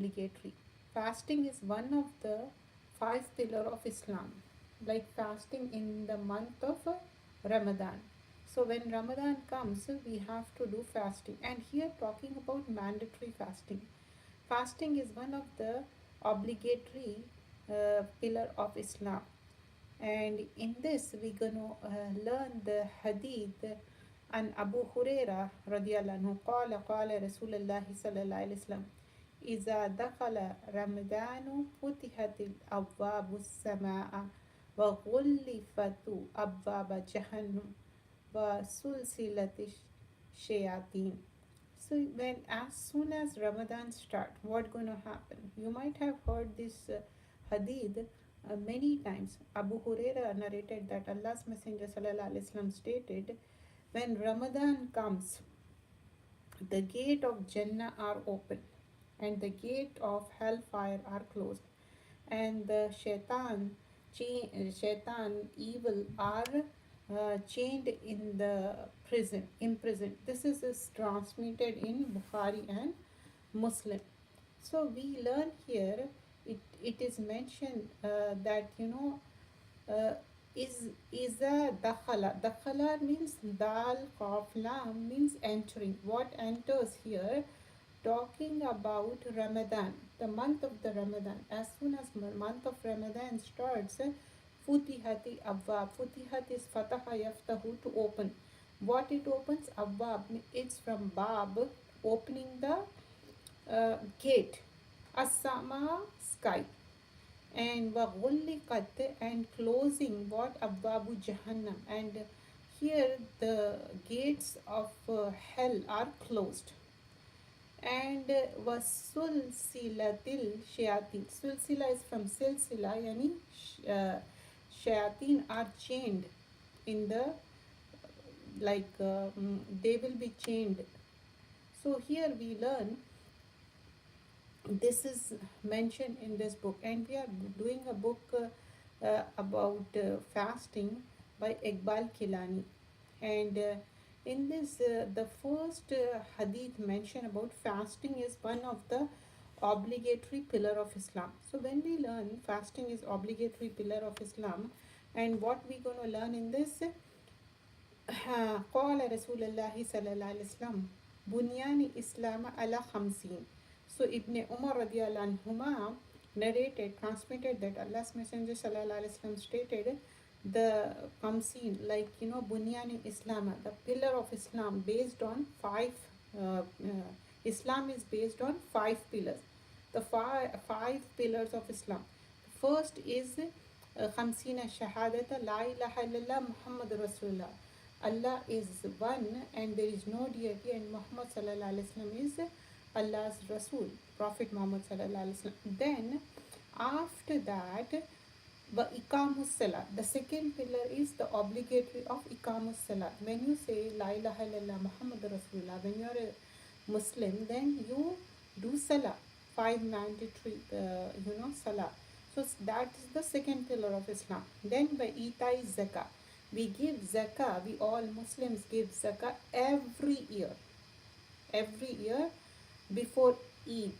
obligatory. Fasting is one of the five pillars of Islam, like fasting in the month of Ramadan. So when Ramadan comes, we have to do fasting. And here talking about mandatory fasting. Fasting is one of the obligatory pillar of Islam. And in this we're going to learn the hadith عن أبو هريرة رضي الله عنه قال رسول الله صلى الله عليه وسلم إذا دخل رمضان فتحت الأبواب السماء وغلفت أبواب جهنم وسلسلة الشياطين. So when as soon as Ramadan start, what gonna happen? You might have heard this hadith many times. Abu Huraira narrated that Allah's Messenger sallallahu alaihi wasallam stated, when Ramadan comes, the gate of Jannah are open and the gate of hellfire are closed, and the shaitan evil are chained in the prison, imprisoned. This is transmitted in Bukhari and Muslim. So we learn here, it is mentioned that uh, is a dakhala means dal qaf lam means entering. What enters here? Talking about Ramadan, the month of the Ramadan. As soon as month of Ramadan starts, futihati abwab. Futihat is fataha yaftahu, to open. What it opens? Abwab. It's from bab, opening the gate. Asama, sky. And wagulliqat, and closing what? Abwabu jahannam. And here the gates of hell are closed. And wasulsilatil shayatin. Sulsila is from silsila, yani shayatin are chained in the, they will be chained. So here we learn, this is mentioned in this book, and we are doing a book about fasting by Iqbal Kilani. And in this, the first hadith mentioned about fasting is one of the obligatory pillar of Islam. So when we learn fasting is obligatory pillar of Islam, and what we going to learn in this, قال رسول الله صلى الله عليه وسلم بنيان إسلام على 50. So Ibn Umar radiallahu anhuma narrated, transmitted that Allah's Messenger sallallahu alaihi wasallam stated, the Kamseen, Bunyan Islam, the pillar of Islam based on five, Islam is based on five pillars. The five pillars of Islam. The first is Khamsina Shahadata La ilaha illallah Muhammad Rasulullah. Allah is one and there is no deity, and Muhammad sallallahu alaihi wasallam is Allah's Rasul, Prophet Muhammad sallallahu alaihi wasallam. Then after that, Iqamus Salat. The second pillar is the obligatory of Iqamus Salat. When you say La ilaha illallah Muhammad Rasulullah, when you are a Muslim, then you do Salah, five mandatory, Salah. So that is the second pillar of Islam. Then by Itai Zakah. We give Zakah, we all Muslims give Zakah every year. Every year before Eid.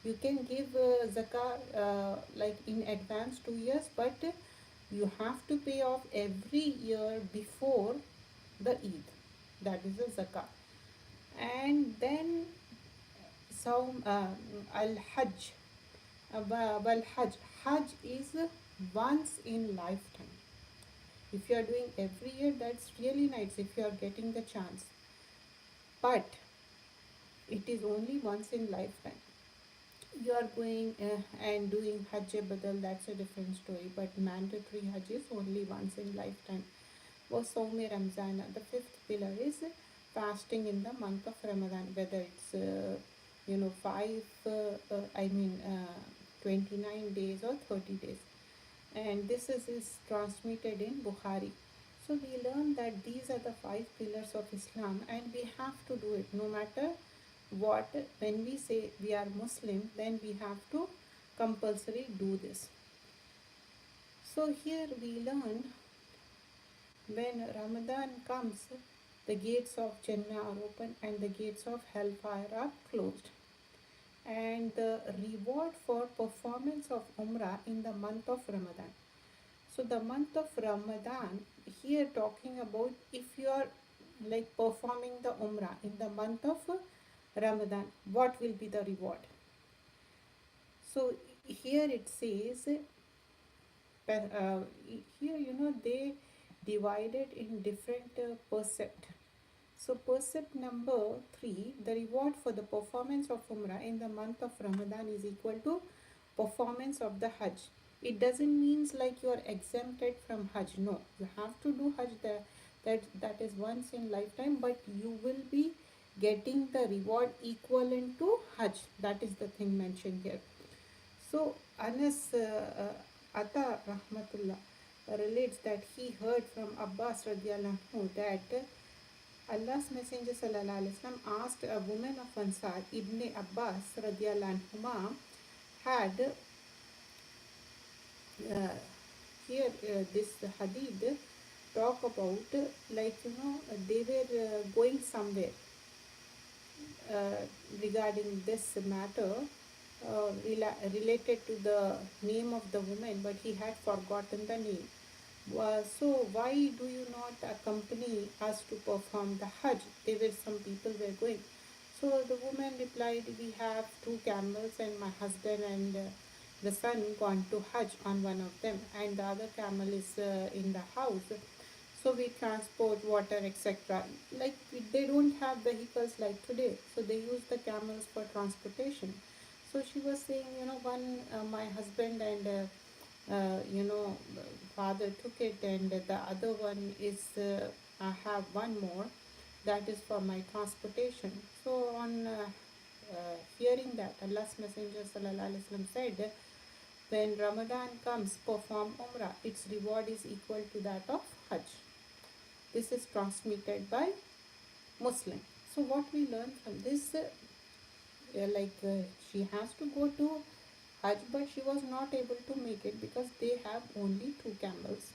You can give zakah like in advance 2 years, but you have to pay off every year before the Eid. That is the zakah. And then al-Hajj. Hajj. Hajj is once in lifetime. If you are doing every year, that's really nice if you are getting the chance. But it is only once in lifetime. You are going and doing Hajj Badal, that's a different story. But mandatory Hajj is only once in lifetime. Sawmi Ramzan, the fifth pillar is fasting in the month of Ramadan, whether it's 29 days or 30 days. And this is transmitted in Bukhari. So we learn that these are the five pillars of Islam, and we have to do it no matter what. When we say we are Muslim, then we have to compulsory do this. So here we learn, when Ramadan comes, the gates of Jannah are open and the gates of hellfire are closed. and the reward for performance of Umrah in the month of Ramadan. So the month of Ramadan, here talking about if you are like performing the Umrah in the month of Ramadan, what will be the reward? So here it says, here they divided in different percept. So percept number 3, the reward for the performance of Umrah in the month of Ramadan is equal to performance of the Hajj. It doesn't means like you are exempted from Hajj. No, you have to do Hajj. That is once in lifetime, but you will be getting the reward equivalent to Hajj. That is the thing mentioned here. So Anas Atta Rahmatullah relates that he heard from Abbas radiallahu anhu that Allah's Messenger sallallahu alaihi wasallam asked a woman of Ansar, Ibn Abbas radiallahu anhuma, had here this hadith talk about they were going somewhere regarding this matter related to the name of the woman, but he had forgotten the name. So why do you not accompany us to perform the Hajj? There were some people were going. So the woman replied, we have 2 camels and my husband and the son gone to Hajj on one of them, and the other camel is in the house. So we transport water, etc. Like they don't have vehicles like today, so they use the camels for transportation. So she was saying, one my husband and father took it, and the other one is I have one more that is for my transportation. So on hearing that, Allah's Messenger sallallahu alaihi wasallam said, when Ramadan comes, perform Umrah. Its reward is equal to that of Hajj. This is transmitted by Muslim. So what we learn from this, she has to go to Hajj, but she was not able to make it because they have only 2 camels,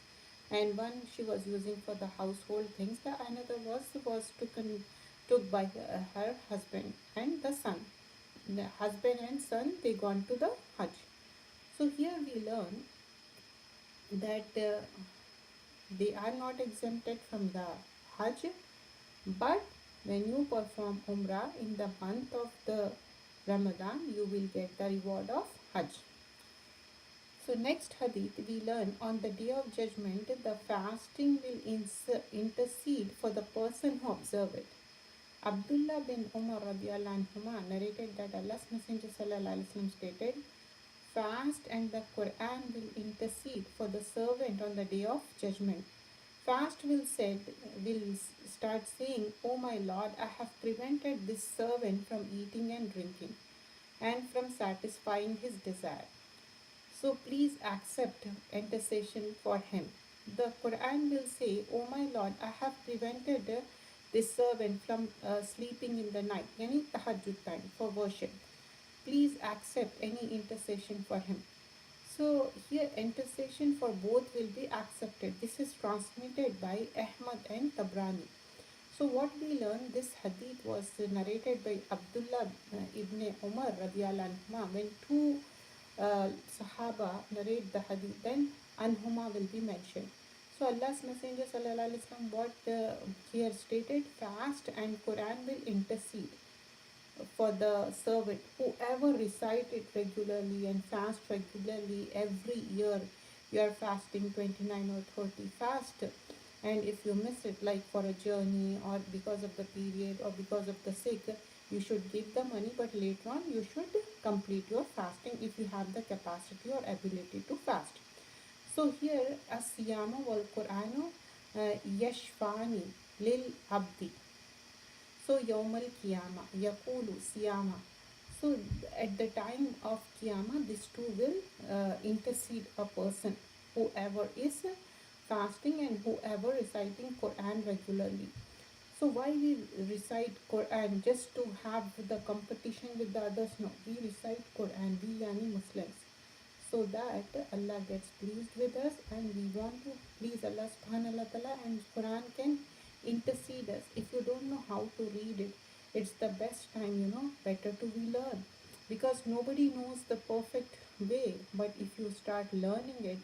and one she was using for the household things. The another was took by her husband and the son. The husband and son, they gone to the Hajj. So here we learn that they are not exempted from the Hajj, but when you perform Umrah in the month of the Ramadan, you will get the reward of Hajj. So next hadith we learn, on the day of judgment the fasting will intercede for the person who observe it. Abdullah bin Umar radiallahu anhuma narrated that Allah's Messenger sallallahu alaihi wasallam stated, fast and the Quran will intercede for the servant on the day of judgment. Fast will start saying, O my Lord, I have prevented this servant from eating and drinking and from satisfying his desire. So please accept intercession for him. The Quran will say, O my Lord, I have prevented this servant from sleeping in the night, yani tahajjud time, for worship. Please accept any intercession for him. So here intercession for both will be accepted. This is transmitted by Ahmad and Tabrani. So what we learn, this hadith was narrated by Abdullah ibn Umar radiallahu anhuma. When 2 Sahaba narrate the hadith, then anhuma will be mentioned. So Allah's Messenger sallallahu alaihi wasallam what here stated, fast and Quran will intercede for the servant. Whoever recite it regularly and fast regularly every year, you are fasting 29 or 30 fast, and if you miss it like for a journey or because of the period or because of the sick, you should give the money, but later on you should complete your fasting if you have the capacity or ability to fast. So here as-siyama wal Qur'anu yashfani lil abdi. So Yawmal Qiyamah, Yaqulu Siyama. So at the time of Qiyamah, these two will intercede a person, whoever is fasting and whoever reciting Quran regularly. So why we recite Quran? Just to have the competition with the others? No, we recite Quran, we yani Muslims, so that Allah gets pleased with us, and we want to please Allah subhanahu wa ta'ala, and Quran can intercede us. If you don't know how to read it, it's the best time, better to we learn. because nobody knows the perfect way. But if you start learning it,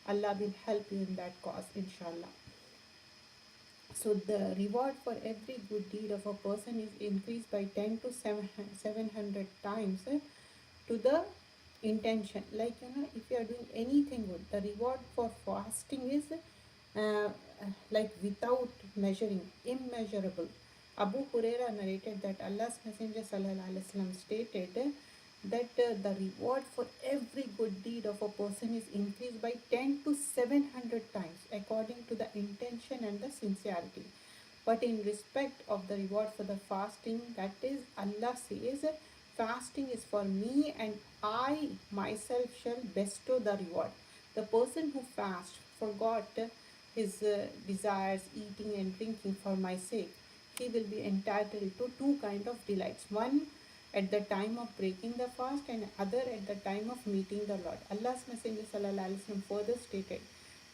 Allah will help you in that cause, inshallah. So the reward for every good deed of a person is increased by 10 to 700 times to the intention. Like, if you are doing anything good, the reward for fasting is uh, like without measuring, immeasurable. Abu Huraira narrated that Allah's Messenger sallallahu alaihi wasallam stated that the reward for every good deed of a person is increased by 10 to 700 times according to the intention and the sincerity. But in respect of the reward for the fasting, that is, Allah says, fasting is for me and I myself shall bestow the reward. The person who fasts forgot his desires, eating and drinking for my sake, he will be entitled to two kind of delights. One at the time of breaking the fast and other at the time of meeting the Lord. Allah's Messenger sallallahu alaihi wasallam further stated,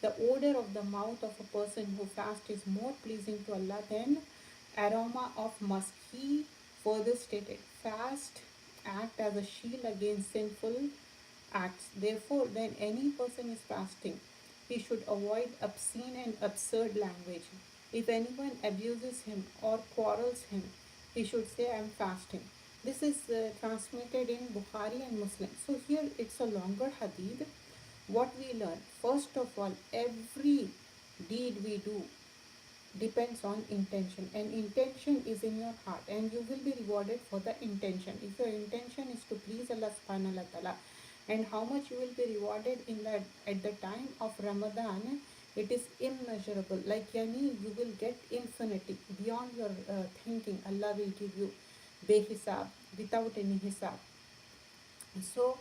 the odor of the mouth of a person who fasts is more pleasing to Allah than aroma of musk. He further stated, fast act as a shield against sinful acts. Therefore, when any person is fasting, he should avoid obscene and absurd language. If anyone abuses him or quarrels him, he should say, I am fasting. This is transmitted in Bukhari and Muslim. So here it's a longer hadith. What we learn, first of all, every deed we do depends on intention, and intention is in your heart, and you will be rewarded for the intention. If your intention is to please Allah subhanahu wa ta'ala, and how much you will be rewarded in that at the time of Ramadan, it is immeasurable. Like, yani, you will get infinity beyond your thinking. Allah will give you behisab, without any hisab. So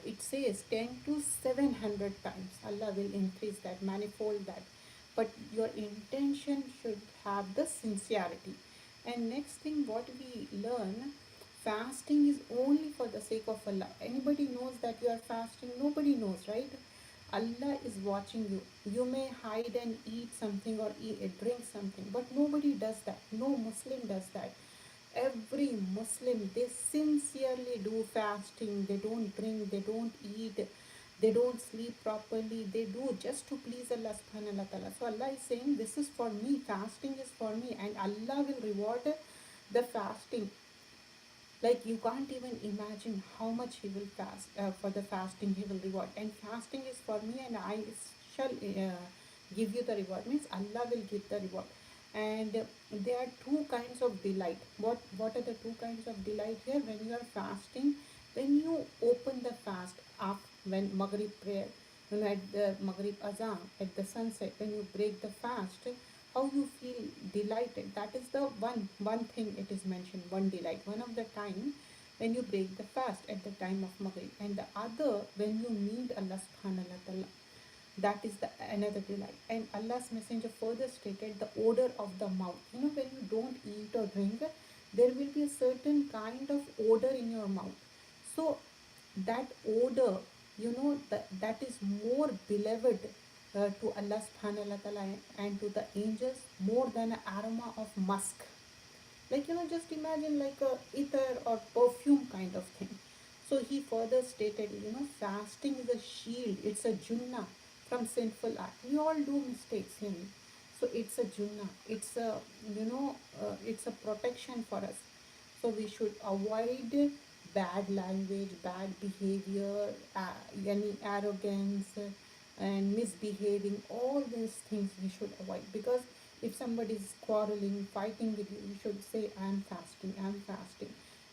it says 10 to 700 times Allah will increase that, manifold that. But your intention should have the sincerity. And next thing, what we learn, fasting is only for the sake of Allah. Anybody knows that you are fasting? Nobody knows, right? Allah is watching you. You may hide and eat something or drink something, but nobody does that. No Muslim does that. Every Muslim, they sincerely do fasting. They don't drink, they don't eat, they don't sleep properly. They do just to please Allah subhanahu wa ta'ala. So Allah is saying, this is for me, fasting is for me, and Allah will reward the fasting. Like, you can't even imagine how much he will fast. For the fasting he will reward, and fasting is for me and I shall give you the reward, means Allah will give the reward. And there are two kinds of delight. What are the two kinds of delight here? When you are fasting, when you open the fast up, when Maghrib prayer, at the Maghrib azan, at the sunset, when you break the fast, how you feel delighted. That is the one thing it is mentioned, one delight, one of the time when you break the fast at the time of Maghrib, and the other when you meet Allah subhanahu wa ta'ala. That is the another delight. And Allah's Messenger further stated, the odor of the mouth. When you don't eat or drink, there will be a certain kind of odor in your mouth. So that odor, that is more beloved to Allah subhanahu wa ta'ala and to the angels, more than an aroma of musk. Like, just imagine like a ether or perfume kind of thing. So he further stated, fasting is a shield, it's a junnah from sinful act. We all do mistakes, so it's a junnah, it's a protection for us. So we should avoid bad language, bad behavior, any arrogance, and misbehaving. All these things we should avoid, because if somebody is quarreling, fighting with you, you should say, I'm fasting,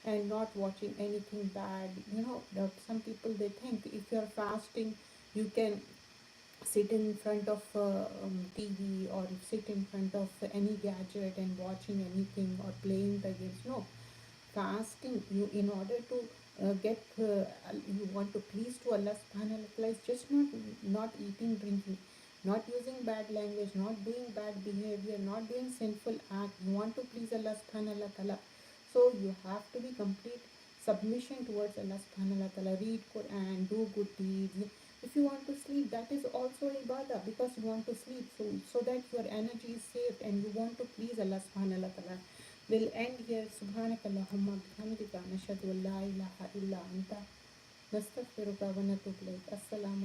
and not watching anything bad. Some people, they think if you're fasting, you can sit in front of TV, or sit in front of any gadget and watching anything or playing the games. No, fasting, you, in order to get you want to please to Allah subhanahu wa ta'ala, is just not eating, drinking, not using bad language, not doing bad behavior, not doing sinful act. You want to please Allah subhanahu wa ta'ala, so you have to be complete submission towards Allah subhanahu wa ta'ala. Read Quran, do good deeds. If you want to sleep, that is also ibadah, because you want to sleep, so that your energy is saved and you want to please Allah subhanahu wa ta'ala. We'll end here. Subhanakallahumma bihamdika nashhadu an la ilaha illa anta nastaghfiruka wa natubu ilayk. Assalamu